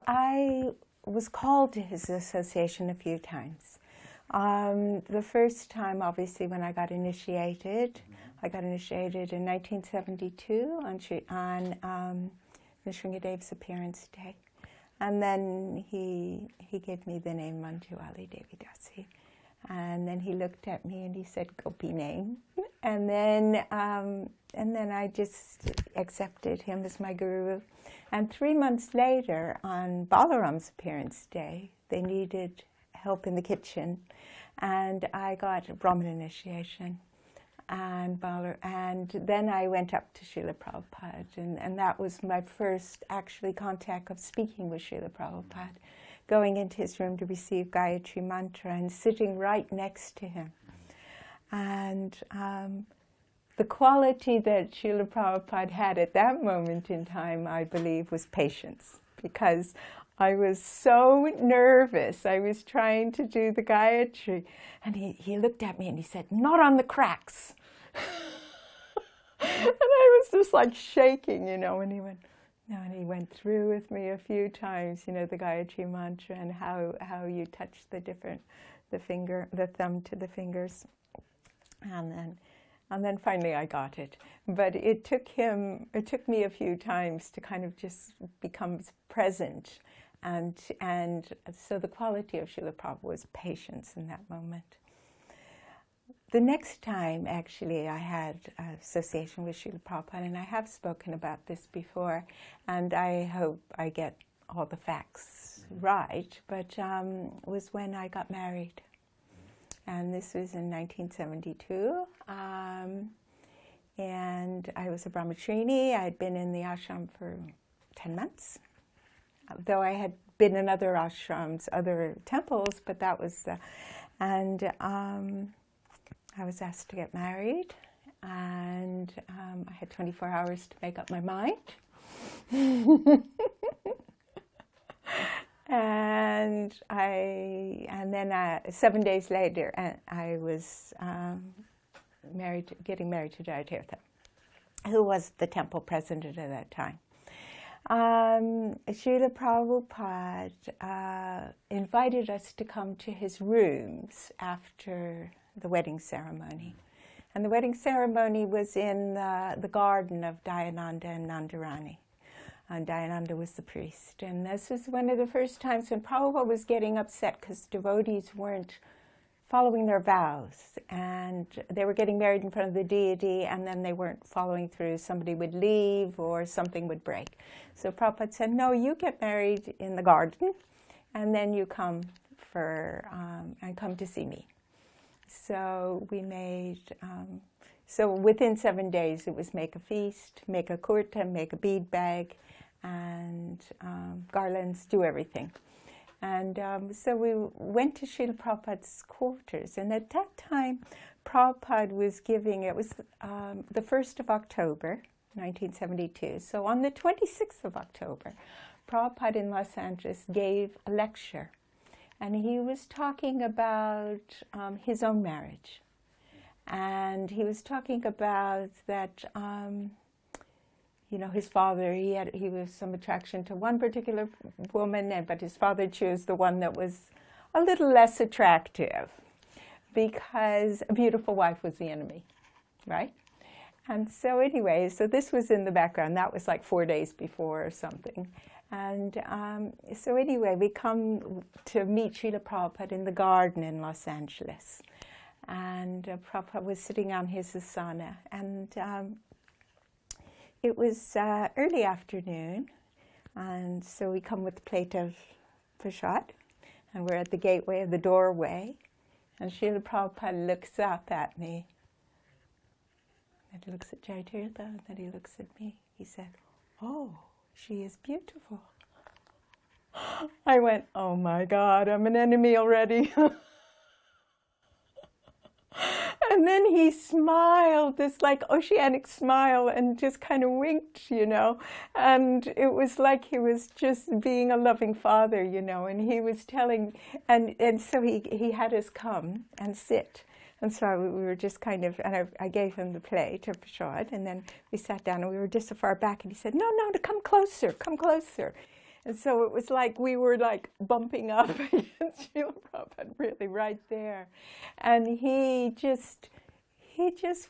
I was called to his association a few times. The first time, obviously, when I got initiated in 1972 on Nrsingadev's appearance day. And then he gave me the name Manjuali Devi Dasi. And then he looked at me and he said, Gopi name. And then I just accepted him as my guru. And 3 months later, on Balaram's appearance day, they needed help in the kitchen. And I got a Brahmin initiation. And then I went up to Sheila Prabhupada. And that was my first, actually, contact of speaking with Sheila Prabhupada, going into his room to receive Gayatri Mantra and sitting right next to him. And the quality that Sheila Prabhupada had at that moment in time, I believe, was patience, because I was so nervous. I was trying to do the Gayatri, and he looked at me and he said, "Not on the cracks." And I was just like shaking, and he went, no, and he went through with me a few times, the Gayatri Mantra and how you touch the thumb to the fingers. And then finally I got it. But it took me a few times to kind of just become present. And so the quality of Sheila Prabhupada was patience in that moment. The next time, actually, I had an association with Sheila Prabhupada, and I have spoken about this before, and I hope I get all the facts right, but was when I got married. And this was in 1972, and I was a brahmachari. I had been in the ashram for 10 months, though I had been in other ashrams, other temples, but that was, I was asked to get married, and I had 24 hours to make up my mind. And then 7 days later, I was getting married to Jayatirtha, who was the temple president at that time. Srila Prabhupada invited us to come to his rooms after the wedding ceremony. And the wedding ceremony was in the garden of Dayananda and Nandarani. And Dayananda was the priest. And this was one of the first times when Prabhupada was getting upset because devotees weren't following their vows. And they were getting married in front of the deity, and then they weren't following through. Somebody would leave or something would break. So Prabhupada said, no, you get married in the garden, and then you come come to see me. So we made, so within 7 days it was make a feast, make a kurta, make a bead bag, and garlands, do everything. And so we went to Srila Prabhupada's quarters, and at that time Prabhupada was giving, it was the 1st of October, 1972. So on the 26th of October, Prabhupada in Los Angeles gave a lecture. And he was talking about his own marriage. And he was talking about that, his father, he was some attraction to one particular woman, but his father chose the one that was a little less attractive because a beautiful wife was the enemy, right? And so anyway, so this was in the background. That was like 4 days before or something. And so anyway, we come to meet Srila Prabhupada in the garden in Los Angeles. And Prabhupada was sitting on his asana. And it was early afternoon. And so we come with a plate of prasad. And we're at the gateway of the doorway. And Srila Prabhupada looks up at me. And he looks at Jayatirtha, and then he looks at me. He said, "Oh, she is beautiful." I went, oh my God, I'm an enemy already. And then he smiled, this like oceanic smile, and just kind of winked, you know. And it was like he was just being a loving father, you know. And he was telling, and so he had us come and sit. And so we were just kind of, and I gave him the plate of prasad, and then we sat down, and we were just so far back, and he said, no, come closer, come closer. And so it was like we were like bumping up against Sheila Prabhupada, really right there. And he just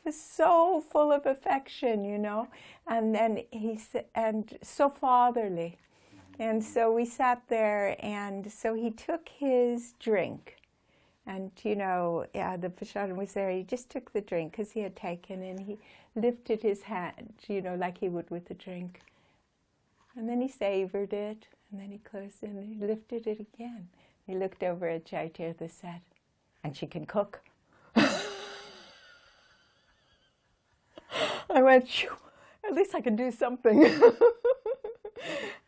was so full of affection, you know. And then he said, and so fatherly. And so we sat there, and so he took his drink. And, you know, the prasad was there. He just took the drink because he had taken, and he lifted his hand, you know, like he would with the drink. And then he savored it, and then he closed it, and he lifted it again. He looked over at Chaitanya and said, and she can cook. I went, phew, at least I can do something.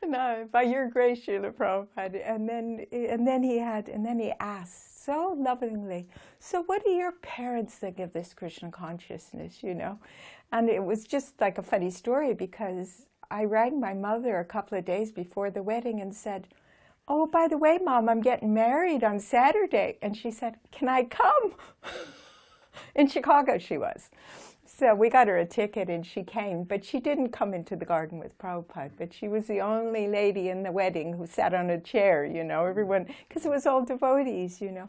No, by your grace, Sheila Prabhupada. And then he asked so lovingly, so what do your parents think of this Krishna consciousness, you know? And it was just like a funny story, because I rang my mother a couple of days before the wedding and said, oh, by the way, Mom, I'm getting married on Saturday. And she said, can I come? In Chicago she was. So we got her a ticket, and she came, but she didn't come into the garden with Prabhupada, but she was the only lady in the wedding who sat on a chair, you know, everyone, because it was all devotees, you know.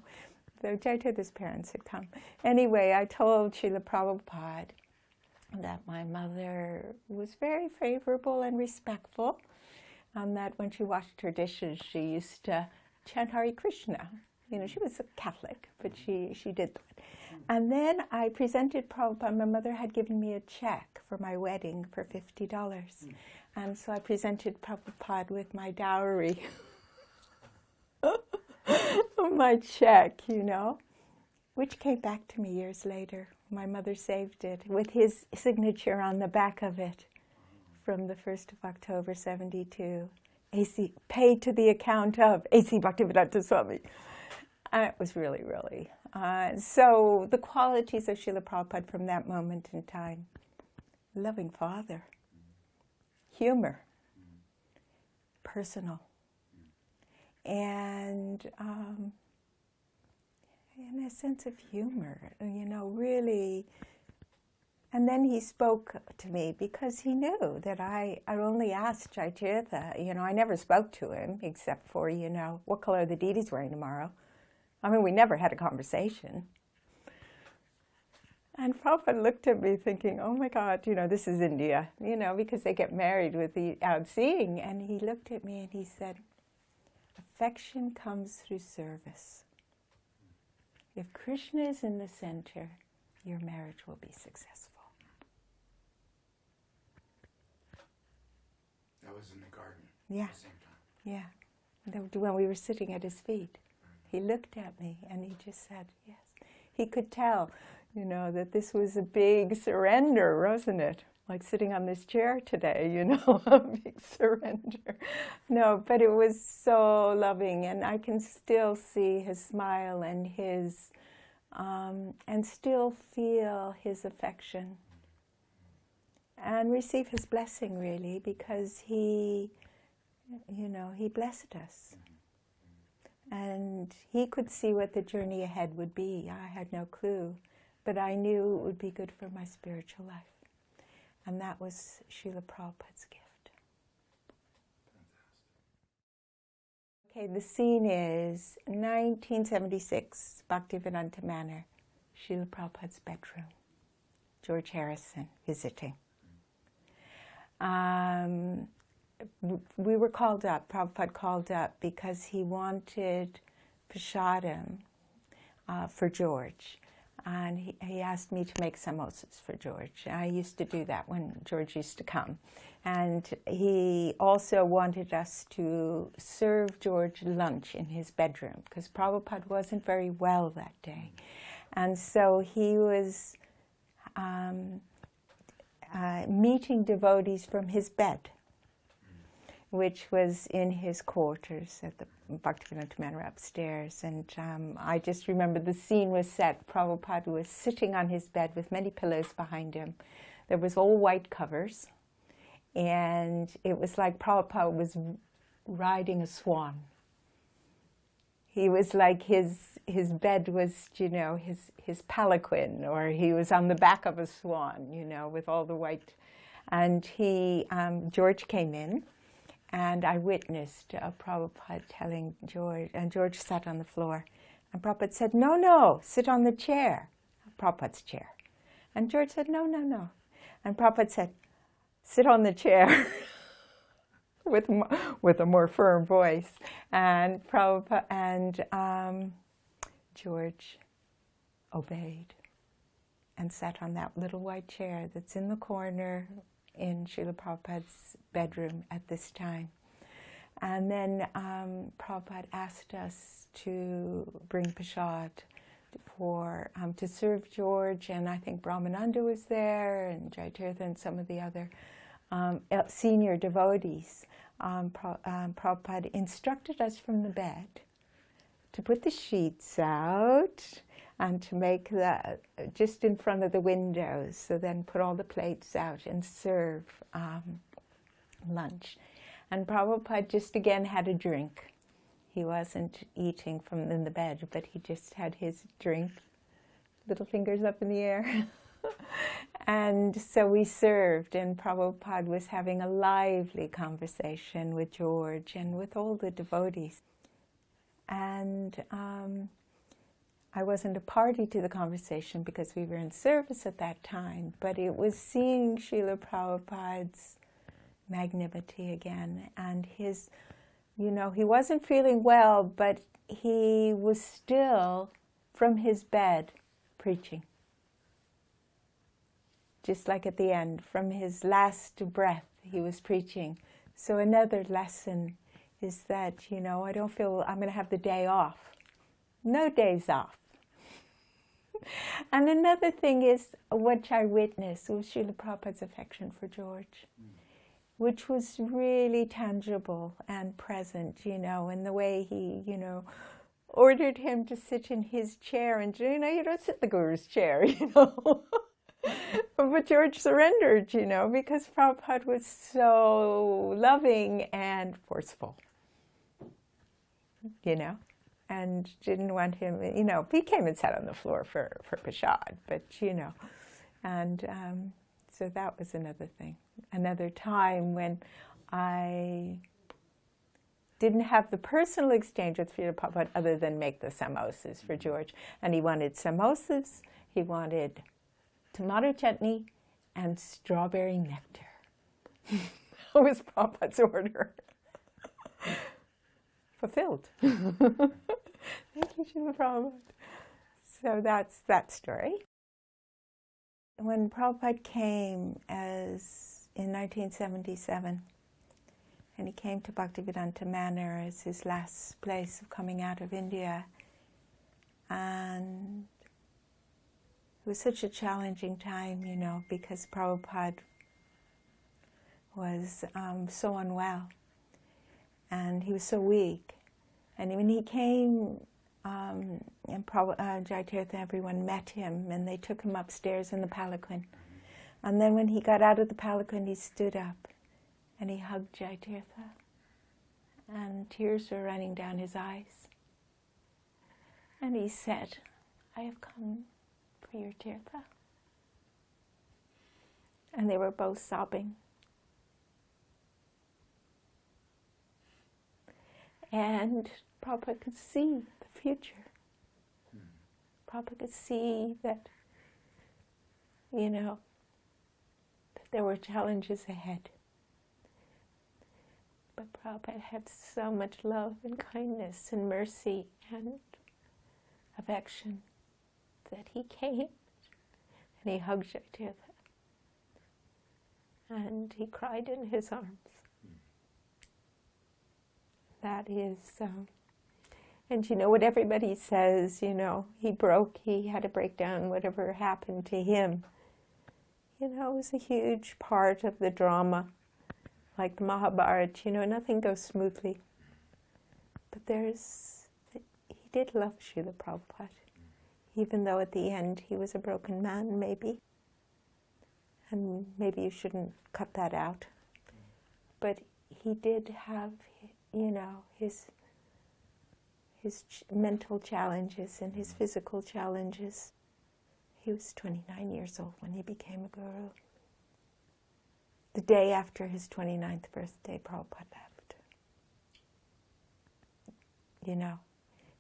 So Chaitanya's parents had come. Anyway, I told Sheila Prabhupada that my mother was very favorable and respectful, and that when she washed her dishes, she used to chant Hare Krishna. You know, she was a Catholic, but she did that. And then I presented Prabhupada. My mother had given me a check for my wedding for $50. And so I presented Prabhupada with my dowry, my check, you know, which came back to me years later. My mother saved it with his signature on the back of it from the 1st of October, 72. AC, paid to the account of A.C. Bhaktivedanta Swami. And it was really, really. So the qualities of Sheila Prabhupada from that moment in time: loving father, humor, personal, and a sense of humor, you know, really. And then he spoke to me because he knew that I only asked Chaitanya, you know, I never spoke to him except for, you know, what color are the deities wearing tomorrow? I mean, we never had a conversation. And Prabhupada looked at me thinking, oh my God, you know, this is India, you know, because they get married without seeing. And he looked at me and he said, affection comes through service. If Krishna is in the center, your marriage will be successful. That was in the garden. Yeah. At the same time. Yeah. When we were sitting at his feet. He looked at me and he just said, yes. He could tell, you know, that this was a big surrender, wasn't it? Like sitting on this chair today, you know, a big surrender. No, but it was so loving, and I can still see his smile and his, and still feel his affection. And receive his blessing, really, because he, you know, he blessed us. And he could see what the journey ahead would be. I had no clue, but I knew it would be good for my spiritual life. And that was Sheila Prabhupada's gift. Okay, the scene is 1976, Bhaktivedanta Manor, Sheila Prabhupada's bedroom. George Harrison visiting. We were called up, Prabhupada called up, because he wanted prasadam for George. And he asked me to make samosas for George. I used to do that when George used to come. And he also wanted us to serve George lunch in his bedroom, because Prabhupada wasn't very well that day. And so he was meeting devotees from his bed. which was in his quarters at the Bhaktivedanta Manor upstairs. And I just remember the scene was set. Prabhupada was sitting on his bed with many pillows behind him. There was all white covers, and it was like Prabhupada was riding a swan. He was like his bed was, you know, his palanquin, or he was on the back of a swan, you know, with all the white. And George came in, and I witnessed Prabhupada telling George, and George sat on the floor. And Prabhupada said, "No, no, sit on the chair," Prabhupada's chair. And George said, "No, no, no." And Prabhupada said, "Sit on the chair," with a more firm voice. And Prabhupada and George obeyed and sat on that little white chair that's in the corner in Sheila Prabhupada's bedroom at this time. And then Prabhupada asked us to bring prasad to serve George, and I think Brahmananda was there, and Jaitirtha and some of the other senior devotees. Prabhupada instructed us from the bed to put the sheets out and to make that just in front of the windows, so then put all the plates out and serve lunch. And Prabhupada just again had a drink. He wasn't eating from in the bed, but he just had his drink, little fingers up in the air. And so we served, and Prabhupada was having a lively conversation with George and with all the devotees. And I wasn't a party to the conversation because we were in service at that time, but it was seeing Srila Prabhupada's magnanimity again, and his, you know, he wasn't feeling well, but he was still from his bed preaching. Just like at the end, from his last breath, he was preaching. So another lesson is that, you know, I don't feel I'm going to have the day off. No days off. And another thing is, which I witnessed, was Srila Prabhupada's affection for George, which was really tangible and present, you know, in the way he, you know, ordered him to sit in his chair, and, you know, you don't sit in the Guru's chair, you know. But George surrendered, you know, because Prabhupada was so loving and forceful, you know, and didn't want him, you know, he came and sat on the floor for prasad, but, you know, and so that was another thing. Another time when I didn't have the personal exchange with Srila Prabhupada other than make the samosas for George. And he wanted samosas, he wanted tomato chutney, and strawberry nectar. That was Prabhupada's order. Fulfilled. Thank you, Sheila Prabhupada. So that's that story. When Prabhupada came in 1977, and he came to Bhaktivedanta Manor as his last place of coming out of India, and it was such a challenging time, you know, because Prabhupada was so unwell, and he was so weak. And when he came, and Jaitirtha, everyone met him, and they took him upstairs in the palanquin. And then when he got out of the palanquin, he stood up, and he hugged Jaitirtha, and tears were running down his eyes. And he said, "I have come for your Tirtha." And they were both sobbing. And Prabhupada could see the future. Prabhupada could see that, you know, that there were challenges ahead. But Prabhupada had so much love and kindness and mercy and affection that he came and he hugged Jaitirtha and he cried in his arms. That is, and you know what everybody says, you know, he had a breakdown, whatever happened to him. You know, it was a huge part of the drama like the Mahabharata, nothing goes smoothly. But he did love Sheila Prabhupada, even though at the end he was a broken man, maybe. And maybe you shouldn't cut that out. But he did have, his mental challenges and his physical challenges. He was 29 years old when he became a guru. The day after his 29th birthday, Prabhupada left.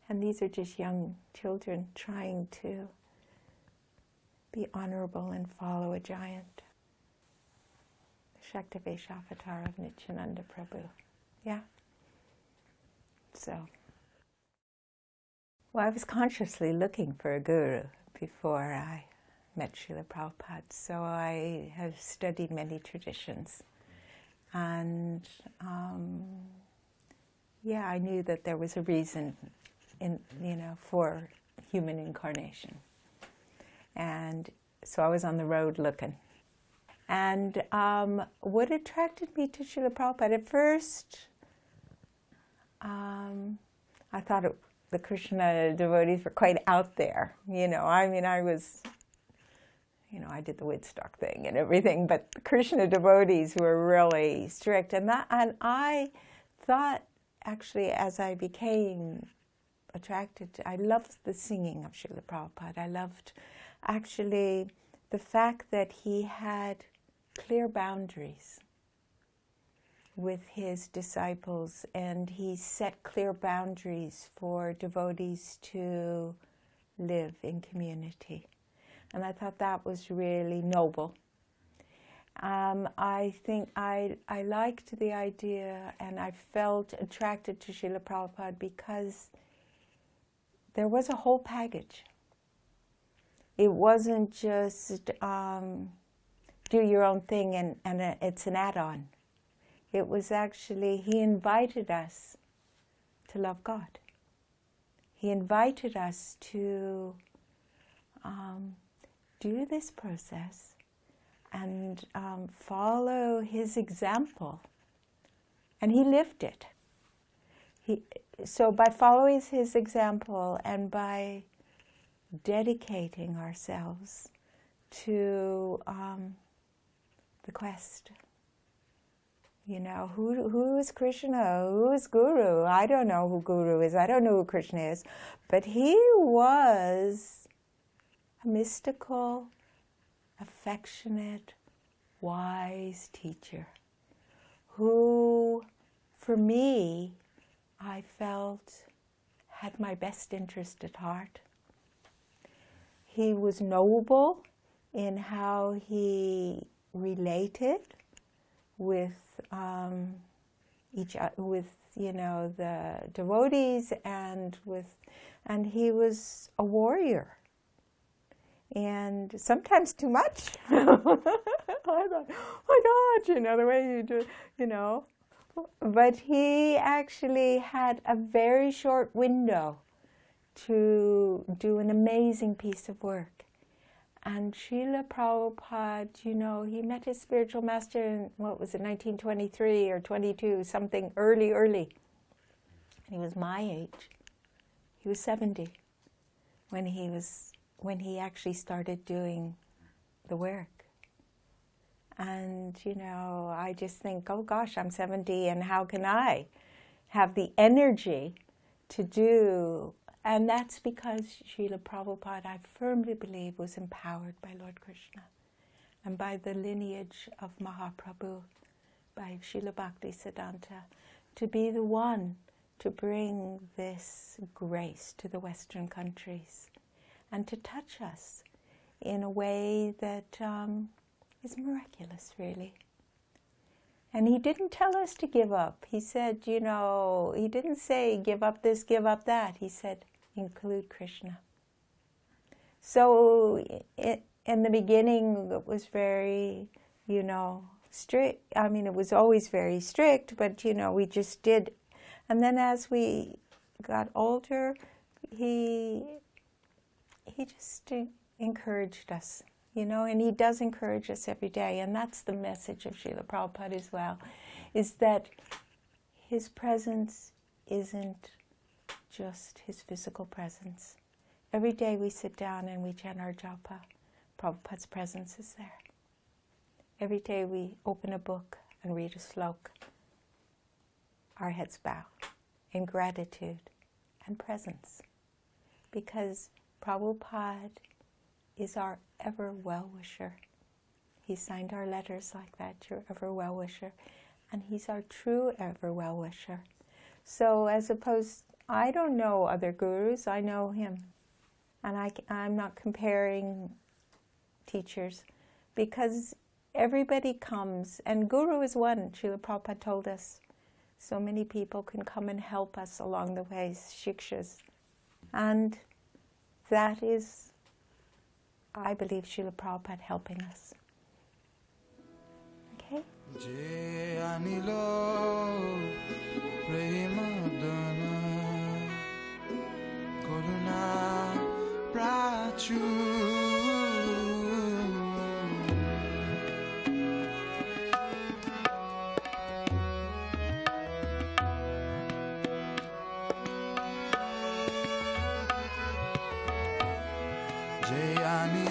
And these are just young children trying to be honorable and follow a giant. The Shaktivesh avatar of Nityananda Prabhu. Yeah. So, well, I was consciously looking for a guru before I met Sheila Prabhupada. So I have studied many traditions. And I knew that there was a reason for human incarnation. And so I was on the road looking. And what attracted me to Sheila Prabhupada, at first, I thought the Krishna devotees were quite out there. I was, I did the Woodstock thing and everything, but the Krishna devotees were really strict. And I thought, actually, as I became attracted, I loved the singing of Sheila Prabhupada. I loved, actually, the fact that he had clear boundaries with his disciples, and he set clear boundaries for devotees to live in community. And I thought that was really noble. I think I liked the idea, and I felt attracted to Sheila Prabhupada because there was a whole package. It wasn't just do your own thing and it's an add-on. It was actually, he invited us to love God. He invited us to do this process and follow his example. And he lived it. So by following his example and by dedicating ourselves to the quest, who is Krishna? Who is Guru? I don't know who Guru is. I don't know who Krishna is. But he was a mystical, affectionate, wise teacher who, for me, I felt had my best interest at heart. He was noble in how he related with the devotees, and he was a warrior, and sometimes too much. I thought, oh my God, the way you do, But he actually had a very short window to do an amazing piece of work. And Sheila Prabhupada, he met his spiritual master in, 1923 or 22, something early. He was my age. He was 70 when he actually started doing the work. And, I just think, oh gosh, I'm 70, and how can I have the energy to do? And that's because Sheila Prabhupada, I firmly believe, was empowered by Lord Krishna and by the lineage of Mahaprabhu, by Srila Bhaktisiddhanta, to be the one to bring this grace to the Western countries and to touch us in a way that is miraculous, really. And he didn't tell us to give up. He said, he didn't say give up this, give up that. He said, include Krishna. So in the beginning, it was very, strict. I mean, it was always very strict, but, we just did. And then as we got older, he just encouraged us, and he does encourage us every day. And that's the message of Srila Prabhupada as well, is that his presence isn't just his physical presence. Every day we sit down and we chant our japa, Prabhupada's presence is there. Every day we open a book and read a sloka, our heads bow in gratitude and presence, because Prabhupada is our ever well-wisher. He signed our letters like that, your ever well-wisher, and he's our true ever well-wisher. So as opposed, I don't know other gurus, I know him. And I'm not comparing teachers, because everybody comes, and Guru is one. Sheila Prabhupada told us, so many people can come and help us along the way, shikshas. And that is, I believe, Sheila Prabhupada helping us. Okay? Jayani